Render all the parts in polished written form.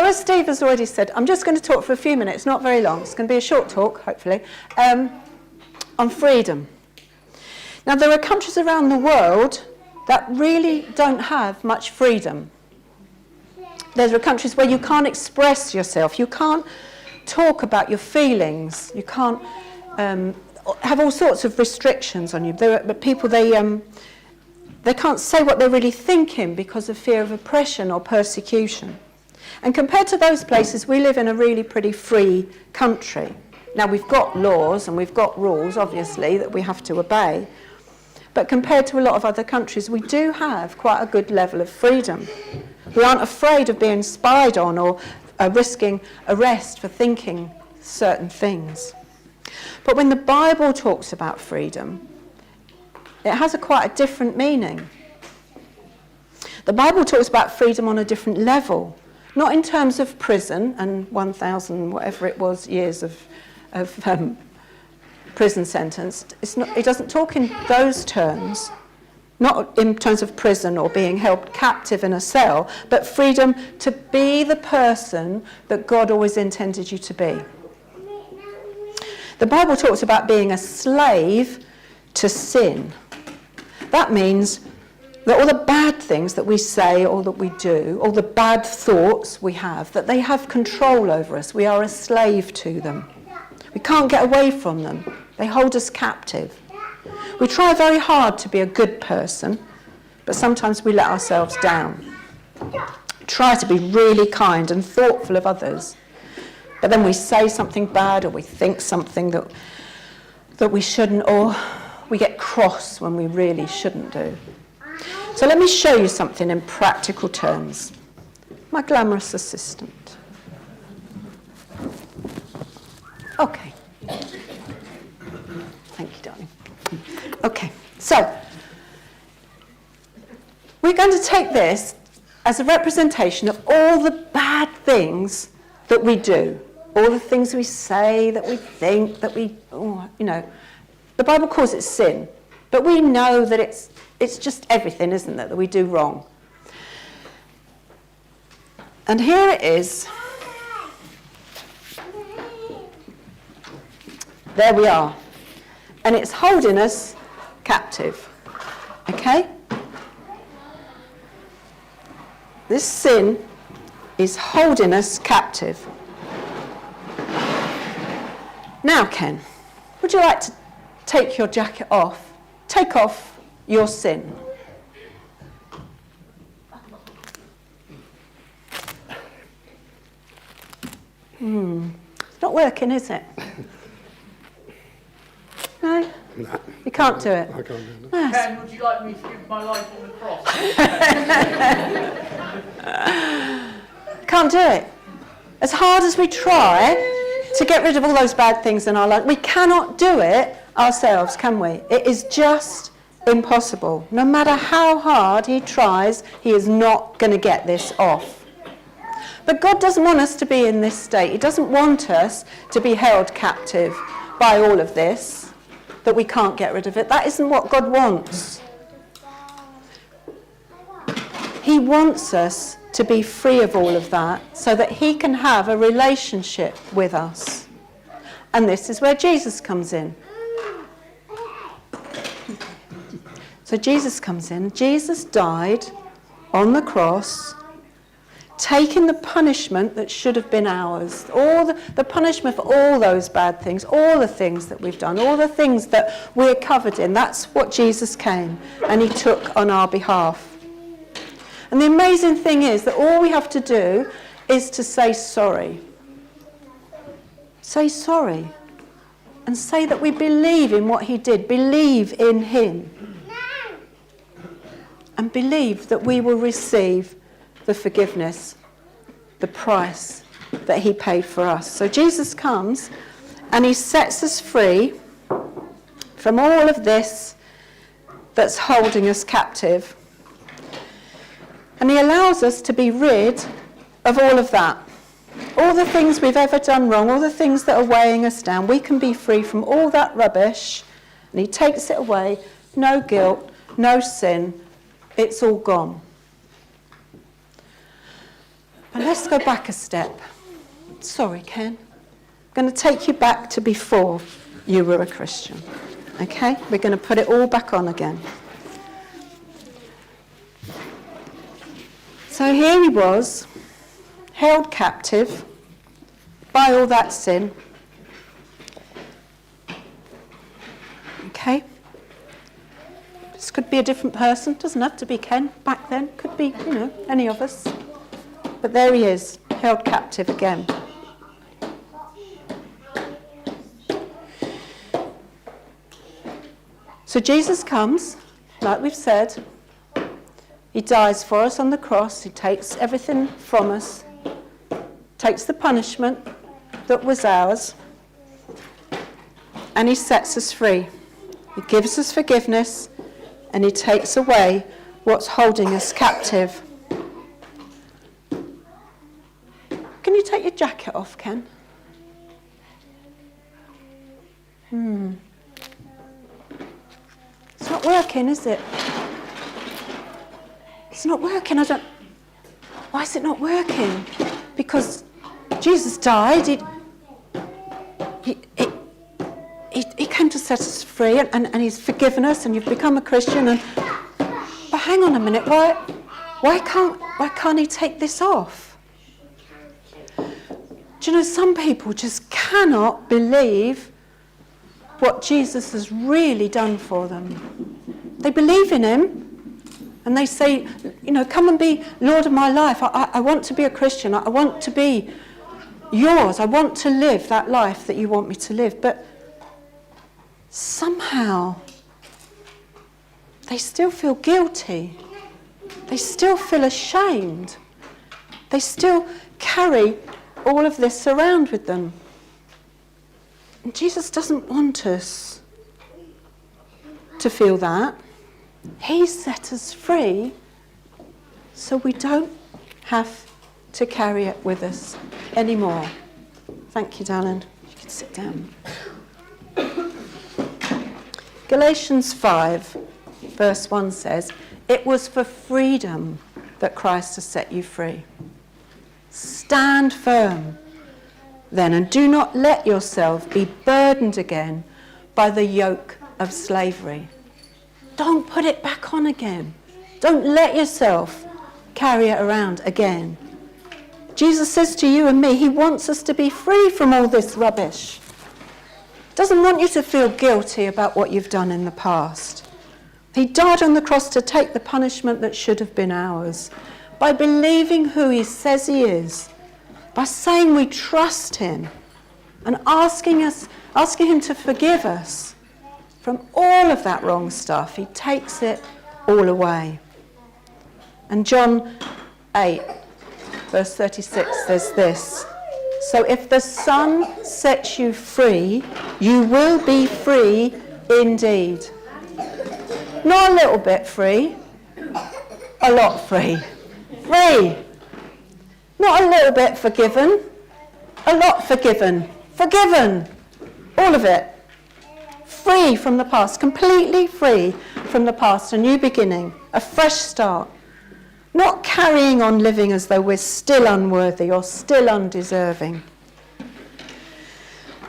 as Steve has already said, I'm just going to talk for a few minutes, not very long. It's going to be a short talk, hopefully, on freedom. Now, there are countries around the world that really don't have much freedom. There are countries where you can't express yourself, you can't talk about your feelings, you can't have all sorts of restrictions on you. There are people, they can't say what they're really thinking because of fear of oppression or persecution. And compared to those places, we live in a really pretty free country. Now, we've got laws and we've got rules, obviously, that we have to obey. But compared to a lot of other countries, we do have quite a good level of freedom. We aren't afraid of being spied on or risking arrest for thinking certain things. But when the Bible talks about freedom, it has quite a different meaning. The Bible talks about freedom on a different level, not in terms of prison and 1,000 whatever it was years of prison sentence. It doesn't talk in those terms, not in terms of prison or being held captive in a cell, but freedom to be the person that God always intended you to be. The Bible talks about being a slave to sin. That means that all the bad things that we say or that we do, all the bad thoughts we have, that they have control over us. We are a slave to them. We can't get away from them. They hold us captive. We try very hard to be a good person, but sometimes we let ourselves down. Try to be really kind and thoughtful of others, but then we say something bad or we think something that we shouldn't, or we get cross when we really shouldn't do. So let me show you something in practical terms. My glamorous assistant. Okay. Thank you, darling. Okay, so we're going to take this as a representation of all the bad things that we do, all the things we say, that we think, that we, the Bible calls it sin, but we know that it's just everything, isn't it, that we do wrong. And here it is. There we are. And it's holding us captive. Okay? This sin is holding us captive. Now, Ken, would you like to take your jacket off? Take off your sin. It's not working, is it? No? No. You can't do it? I can't do it. No. Ken, would you like me to give my life on the cross? Can't do it. As hard as we try to get rid of all those bad things in our life, we cannot do it ourselves, can we? It is just impossible. No matter how hard he tries, he is not going to get this off. But God doesn't want us to be in this state. He doesn't want us to be held captive by all of this, that we can't get rid of it. That isn't what God wants. He wants us to be free of all of that so that he can have a relationship with us. And this is where Jesus comes in. So Jesus comes in. Jesus died on the cross, taking the punishment that should have been ours, all the punishment for all those bad things, all the things that we've done, all the things that we're covered in. That's what Jesus came and he took on our behalf. And the amazing thing is that all we have to do is to say sorry. Say sorry. And say that we believe in what he did, believe in him. And believe that we will receive the forgiveness, the price that he paid for us. So Jesus comes and he sets us free from all of this that's holding us captive. And he allows us to be rid of all of that. All the things we've ever done wrong, all the things that are weighing us down, we can be free from all that rubbish. And he takes it away. No guilt, no sin. It's all gone. And let's go back a step. Sorry, Ken. I'm going to take you back to before you were a Christian. Okay? We're going to put it all back on again. So here he was, held captive by all that sin. Okay? This could be a different person. Doesn't have to be Ken back then. Could be, any of us. But there he is, held captive again. So Jesus comes, like we've said. He dies for us on the cross. He takes everything from us, takes the punishment that was ours, and he sets us free. He gives us forgiveness, and he takes away what's holding us captive. Can you take your jacket off, Ken? It's not working, is it? It's not working. Why is it not working? Because Jesus died. He came to set us free, and he's forgiven us, and you've become a Christian. But hang on a minute. Why can't he take this off? Do you know, some people just cannot believe what Jesus has really done for them. They believe in him, and they say, come and be Lord of my life. I want to be a Christian. I want to be yours. I want to live that life that you want me to live. But somehow they still feel guilty. They still feel ashamed. They still carry all of this around with them. And Jesus doesn't want us to feel that. He set us free so we don't have to carry it with us anymore. Thank you, darling. You can sit down. Galatians 5, verse 1 says, "It was for freedom that Christ has set you free. Stand firm, then, and do not let yourself be burdened again by the yoke of slavery." Don't put it back on again. Don't let yourself carry it around again. Jesus says to you and me, he wants us to be free from all this rubbish. Doesn't want you to feel guilty about what you've done in the past. He died on the cross to take the punishment that should have been ours. By believing who he says he is, by saying we trust him, and asking him to forgive us from all of that wrong stuff, he takes it all away. And John 8, verse 36 says this, "So if the Son sets you free, you will be free indeed." Not a little bit free, a lot free. Free. Not a little bit forgiven, a lot forgiven. Forgiven. All of it. Free from the past, completely free from the past, a new beginning, a fresh start. Not carrying on living as though we're still unworthy or still undeserving.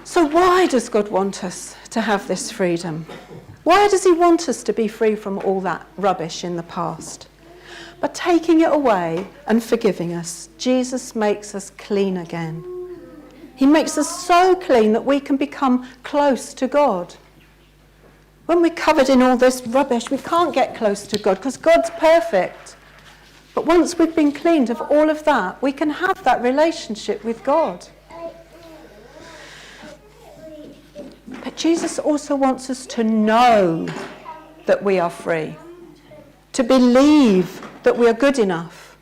So why does God want us to have this freedom? Why does he want us to be free from all that rubbish in the past? By taking it away and forgiving us, Jesus makes us clean again. He makes us so clean that we can become close to God. When we're covered in all this rubbish, we can't get close to God because God's perfect. But once we've been cleaned of all of that, we can have that relationship with God. But Jesus also wants us to know that we are free, to believe that we are good enough.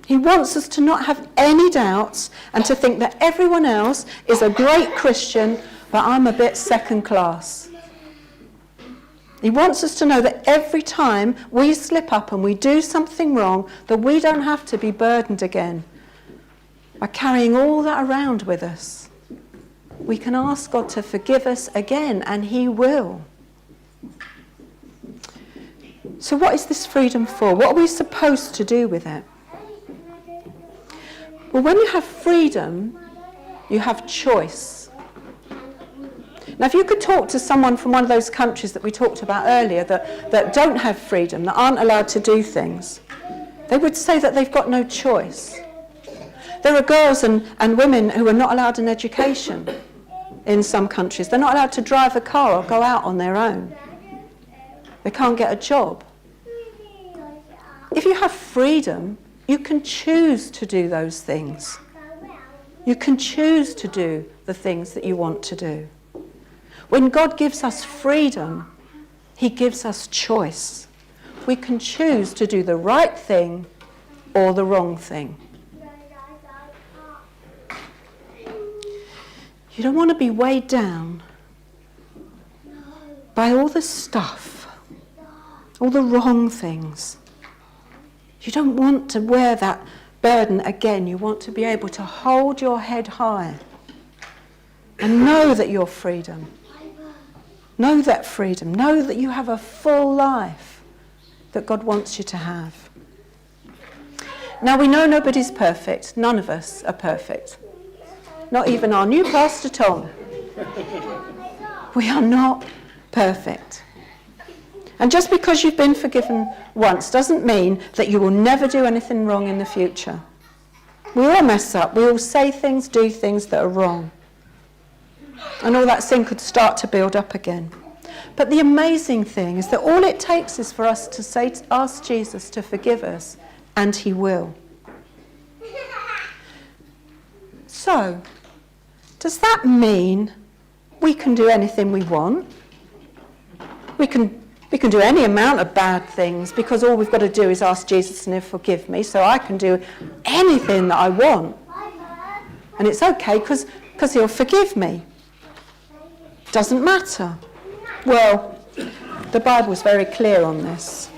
He wants us to not have any doubts and to think that everyone else is a great Christian, but I'm a bit second class. He wants us to know that every time we slip up and we do something wrong, that we don't have to be burdened again by carrying all that around with us. We can ask God to forgive us again, and he will. So what is this freedom for? What are we supposed to do with it? Well, when you have freedom, you have choice. Now, if you could talk to someone from one of those countries that we talked about earlier that don't have freedom, that aren't allowed to do things, they would say that they've got no choice. There are girls and women who are not allowed an education in some countries. They're not allowed to drive a car or go out on their own. They can't get a job. If you have freedom, you can choose to do those things. You can choose to do the things that you want to do. When God gives us freedom, he gives us choice. We can choose to do the right thing or the wrong thing. You don't want to be weighed down by all the stuff, all the wrong things. You don't want to wear that burden again. You want to be able to hold your head high and know that you're freedom. Know that freedom. Know that you have a full life that God wants you to have. Now, we know nobody's perfect. None of us are perfect. Not even our new Pastor Tom. We are not perfect. And just because you've been forgiven once doesn't mean that you will never do anything wrong in the future. We all mess up. We all say things, do things that are wrong. And all that sin could start to build up again. But the amazing thing is that all it takes is for us to ask Jesus to forgive us, and he will. So, does that mean we can do anything we want? We can do any amount of bad things because all we've got to do is ask Jesus to forgive me, so I can do anything that I want. And it's okay because he'll forgive me. Doesn't matter. Well, the Bible's very clear on this.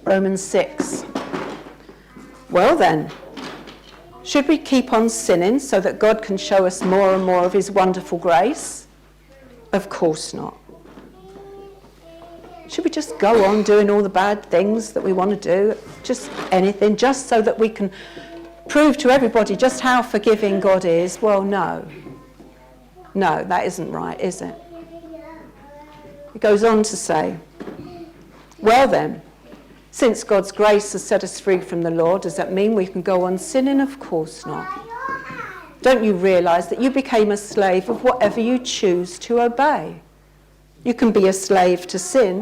Romans 6. Well then, should we keep on sinning so that God can show us more and more of his wonderful grace? Of course not. Should we just go on doing all the bad things that we want to do? Just anything, just so that we can prove to everybody just how forgiving God is? Well, no. No, that isn't right, is it? It goes on to say, well then, since God's grace has set us free from the law, does that mean we can go on sinning? Of course not. Don't you realise that you became a slave of whatever you choose to obey? You can be a slave to sin,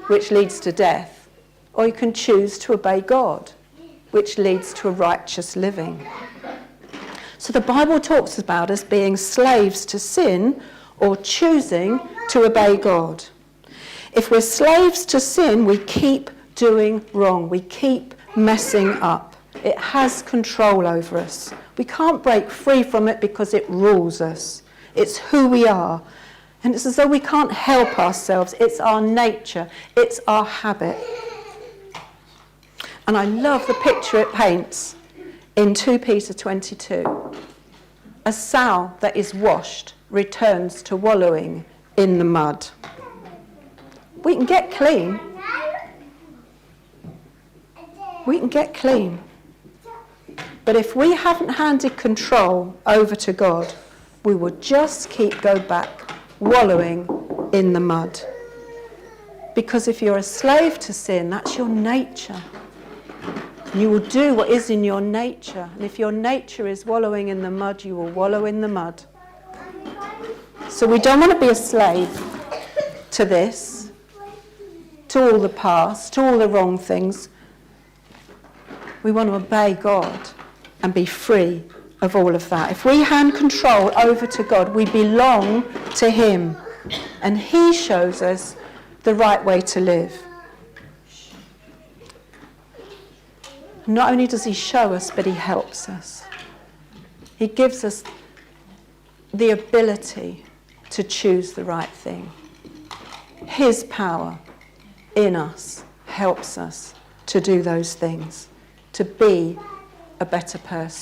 which leads to death, or you can choose to obey God, which leads to a righteous living. So the Bible talks about us being slaves to sin or choosing to obey God. If we're slaves to sin, we keep doing wrong. We keep messing up. It has control over us. We can't break free from it because it rules us. It's who we are. And it's as though we can't help ourselves. It's our nature. It's our habit. And I love the picture it paints in 2 Peter 22. A sow that is washed returns to wallowing in the mud. We can get clean. We can get clean. But if we haven't handed control over to God, we will just go back wallowing in the mud. Because if you're a slave to sin, that's your nature. You will do what is in your nature. And if your nature is wallowing in the mud, you will wallow in the mud. So we don't want to be a slave to this, to all the past, to all the wrong things. We want to obey God and be free of all of that. If we hand control over to God, we belong to him. And he shows us the right way to live. Not only does he show us, but he helps us. He gives us the ability to choose the right thing. His power in us helps us to do those things, to be a better person.